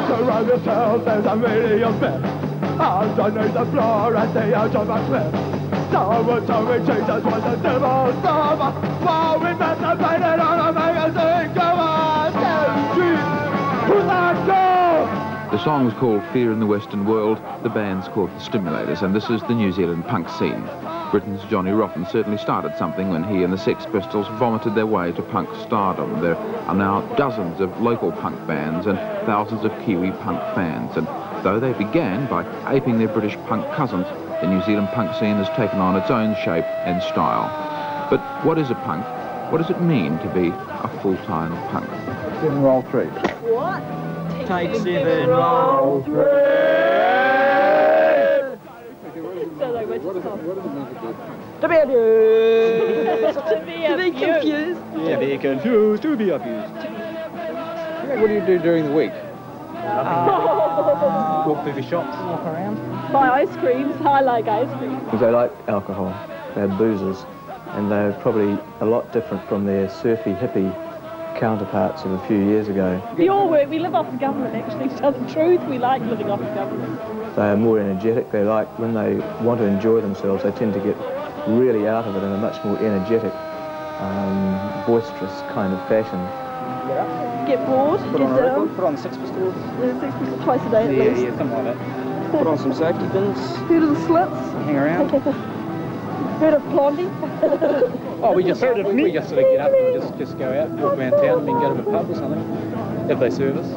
around yourself, there's a really a bit. Underneath the floor at the edge of a cliff. Someone told me Jesus was the devil's lover. While we masturbated on a magazine cover. Who's that girl? The song's called Fear in the Western World, the band's called The Stimulators, and this is the New Zealand punk scene. Britain's Johnny Rotten certainly started something when he and the Sex Pistols vomited their way to punk stardom. There are now dozens of local punk bands and thousands of Kiwi punk fans, and though they began by aping their British punk cousins, the New Zealand punk scene has taken on its own shape and style. But what is a punk? What does it mean to be a full-time punk? 7 roll 3. What? Take 7 roll 3. So like, what does it mean To be abused. to be confused. Yeah, be confused, to be abused. What do you do during the week? Walk through the shops, walk around. Buy ice creams. I like ice cream. Because they like alcohol, they're boozers, and they're probably a lot different from their surfy, hippie counterparts of a few years ago. We all work, we live off the government actually, to tell the truth. We like living off the government. They are more energetic, they like, when they want to enjoy themselves, they tend to get really out of it in a much more energetic, boisterous kind of fashion. Get bored, get down. Put on 6 pistols. 6 pistols twice a day at least. Yeah, something like that. Put on some safety pins. Heard of the slits? Hang around. Heard of Blondie? Oh, we just sort of get up and just go out, walk around town, and then go to a pub or something, if they serve us.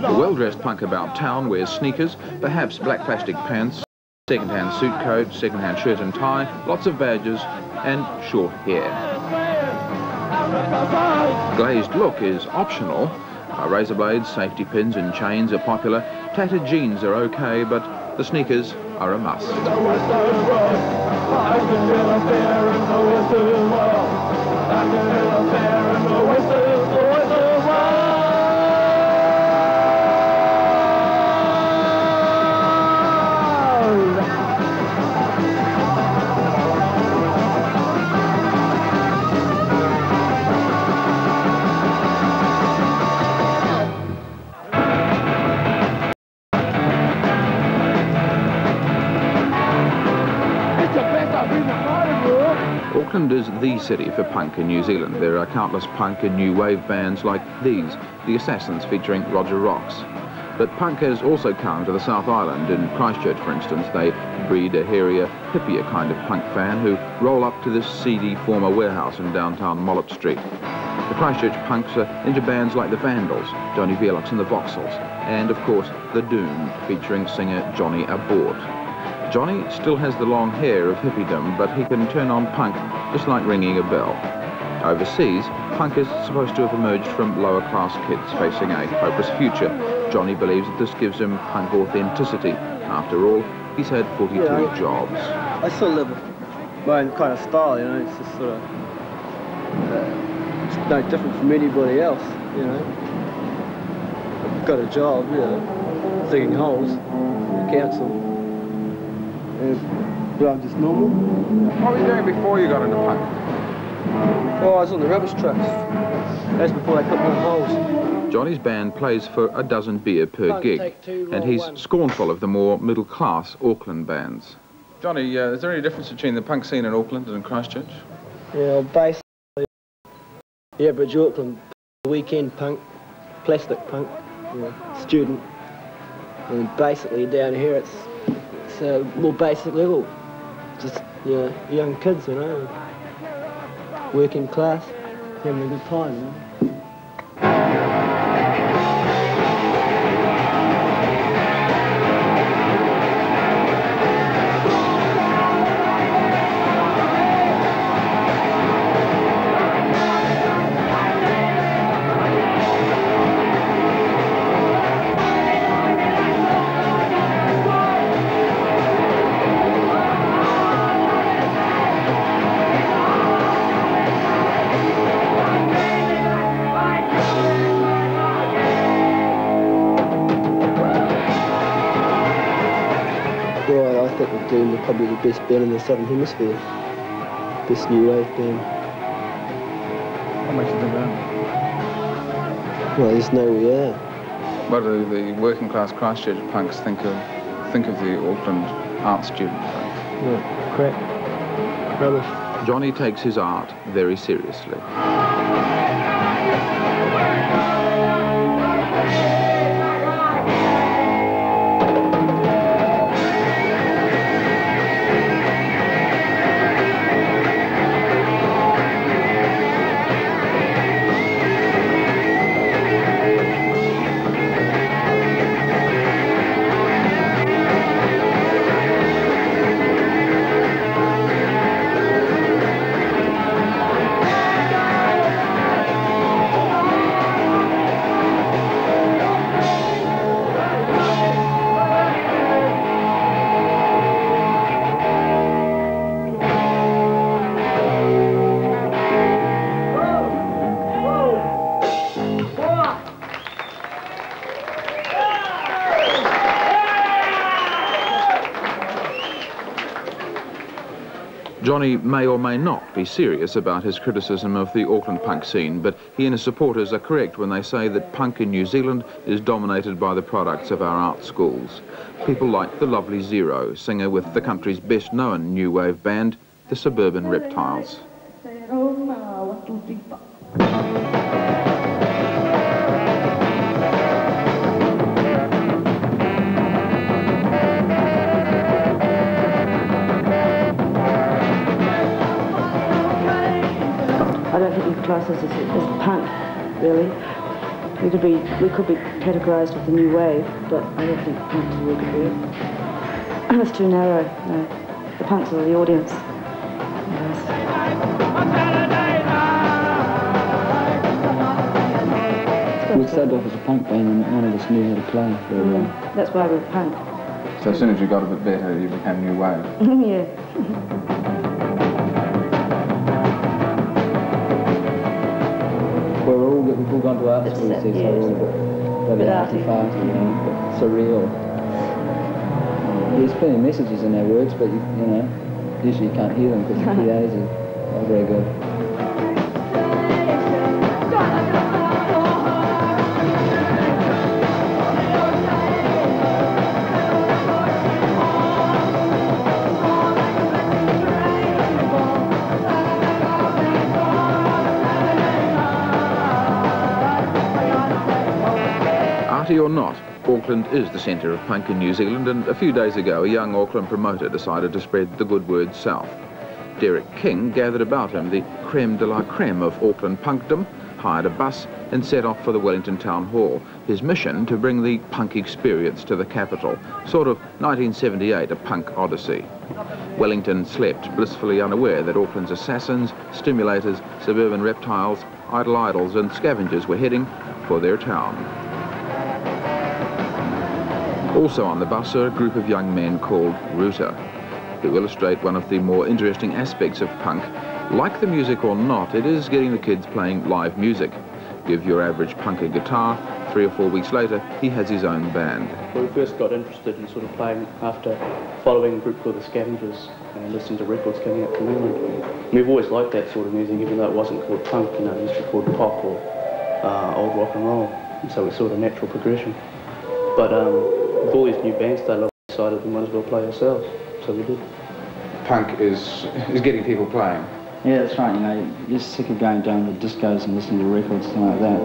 The well-dressed punk about town wears sneakers, perhaps black plastic pants, second-hand suit coat, second-hand shirt and tie, lots of badges, and short hair. Glazed look is optional. Razor blades, safety pins and chains are popular. Tattered jeans are okay, but the sneakers are a must. Auckland is the city for punk in New Zealand. There are countless punk and new wave bands like these, the Assassins featuring Roger Rocks. But punk has also come to the South Island. In Christchurch, for instance, they breed a hairier, hippier kind of punk fan who roll up to this seedy former warehouse in downtown Mollop Street. The Christchurch punks are into bands like the Vandals, Johnny Velox and the Voxels, and of course the Doomed, featuring singer Johnny Abort. Johnny still has the long hair of hippiedom, but he can turn on punk just like ringing a bell. Overseas, punk is supposed to have emerged from lower-class kids facing a hopeless future. Johnny believes that this gives him punk authenticity. After all, he's had 42 jobs. I still live my own kind of style, you know, it's just sort of, it's no different from anybody else, you know. I've got a job, you know, digging holes in the council. But I'm just normal. What were you doing before you got into punk? Oh, I was on the rubbish trucks. That's before they put me in holes. Johnny's band plays for a dozen beer per gig, and he's scornful of the more middle-class Auckland bands. Johnny, is there any difference between the punk scene in Auckland and in Christchurch? Yeah, well, basically, the average Auckland weekend punk, plastic punk, you know, student, and basically down here it's more basic level, just, you know, young kids, you know, working class, having a good time, you know. Doom are probably the best band in the Southern Hemisphere. Best new wave band. How much have they done? Well, there's no we are. What do the working class Christchurch punks think of the Auckland art student? Well, crap. Rubbish. Johnny takes his art very seriously. Johnny may or may not be serious about his criticism of the Auckland punk scene, but he and his supporters are correct when they say that punk in New Zealand is dominated by the products of our art schools. People like the lovely Zero, singer with the country's best-known new wave band, the Suburban Reptiles. I don't think we could class us as punk, really. We could be categorised as the new wave, but I don't think punk is a real good word. It's too narrow. No, the punks are the audience. Yes. We started off as a punk band and none of us knew how to play very well. That's why we're punk. So as soon as you got a bit better, you became new wave. Yeah. We've all gone to art school, so we're all a bit arty-farty, you know, but surreal. There's plenty of messages in our words, but you know, usually you can't hear them because the PAs are very good. Or not, Auckland is the centre of punk in New Zealand, and a few days ago a young Auckland promoter decided to spread the good word south. Derek King gathered about him the creme de la creme of Auckland punkdom, hired a bus and set off for the Wellington Town Hall. His mission to bring the punk experience to the capital, sort of 1978, a punk odyssey. Wellington slept, blissfully unaware that Auckland's assassins, stimulators, suburban reptiles, idle idols and scavengers were heading for their town. Also on the bus are a group of young men called Rooter, who illustrate one of the more interesting aspects of punk. Like the music or not, it is getting the kids playing live music. Give your average punk a guitar, 3 or 4 weeks later, he has his own band. Well, we first got interested in sort of playing after following a group called the Scavengers and listening to records coming up from England. We've always liked that sort of music, even though it wasn't called punk, you know, it used to be called pop or old rock and roll. And so it's sort of natural progression. But with all these new bands started, we decided we might as well play ourselves, so we did. Punk is getting people playing. Yeah, that's right, you know, you're sick of going down to discos and listening to records, something like that.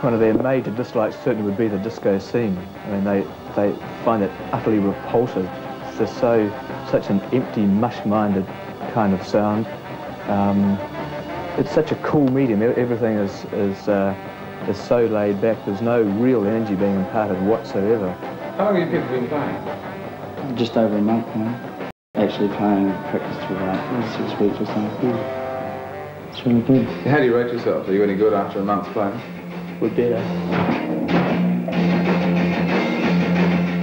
One of their major dislikes certainly would be the disco scene. I mean, they find it utterly repulsive. It's just such an empty, mush-minded kind of sound. It's such a cool medium. Everything is so laid back. There's no real energy being imparted whatsoever. How long have you people been playing? Just over a month now. Actually playing practice for about 6 weeks or something. It's really good. How do you rate yourself? Are you any good after a month's playing? We're better.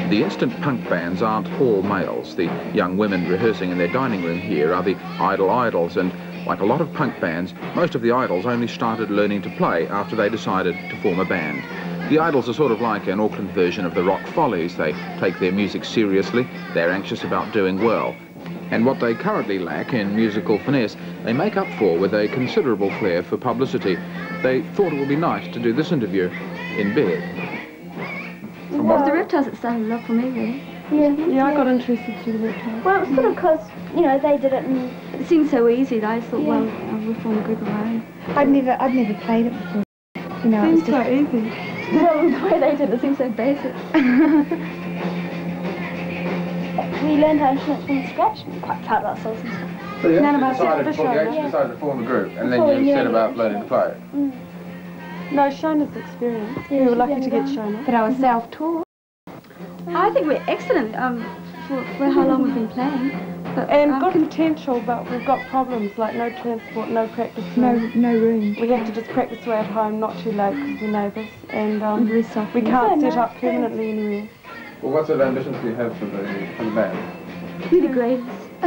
The instant punk bands aren't all males. The young women rehearsing in their dining room here are the idle idols, and like a lot of punk bands, most of the idols only started learning to play after they decided to form a band. The idols are sort of like an Auckland version of the Rock Follies. They take their music seriously, they're anxious about doing well. And what they currently lack in musical finesse, they make up for with a considerable flair for publicity. They thought it would be nice to do this interview in bed. From Well, the reptiles that started it off for me, really. Yeah, I got interested through the reptiles. Well, it was sort of because, you know, they did it and... It seemed so easy that I thought, well, we'll form a group of our own. I'd never played it before. You know, It seems so easy. Well, the way they did it seemed so basic. We learned our instruments from scratch. We were quite proud of ourselves and stuff. So you None of actually us decided to form a group, and Before then we you knew set about anything. learning to play. No, Shona's experience. Yeah, We were she's lucky young to get gun. Shona. but I was self-taught. I think we're excellent for how long we've been playing. But, And good potential, but we've got problems like no transport, no practice No room. room. We have to just practice away at home, not too late because we're neighbours, and very soft. we can't Yeah, set no, up permanently anywhere. Well, what sort of ambitions do you have for the band? We're the greatest. I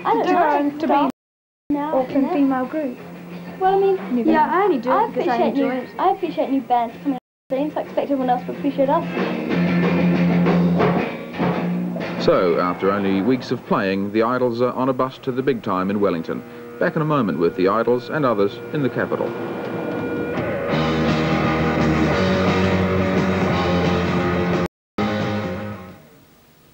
don't Do our know. own stuff. Now, Auckland yeah. female group. Well, I mean, Yeah, I only do I it because I appreciate enjoy it. I appreciate new bands coming on the scene, so I expect everyone else to appreciate us. So, after only weeks of playing, the Idols are on a bus to the big time in Wellington. Back in a moment with the Idols and others in the capital.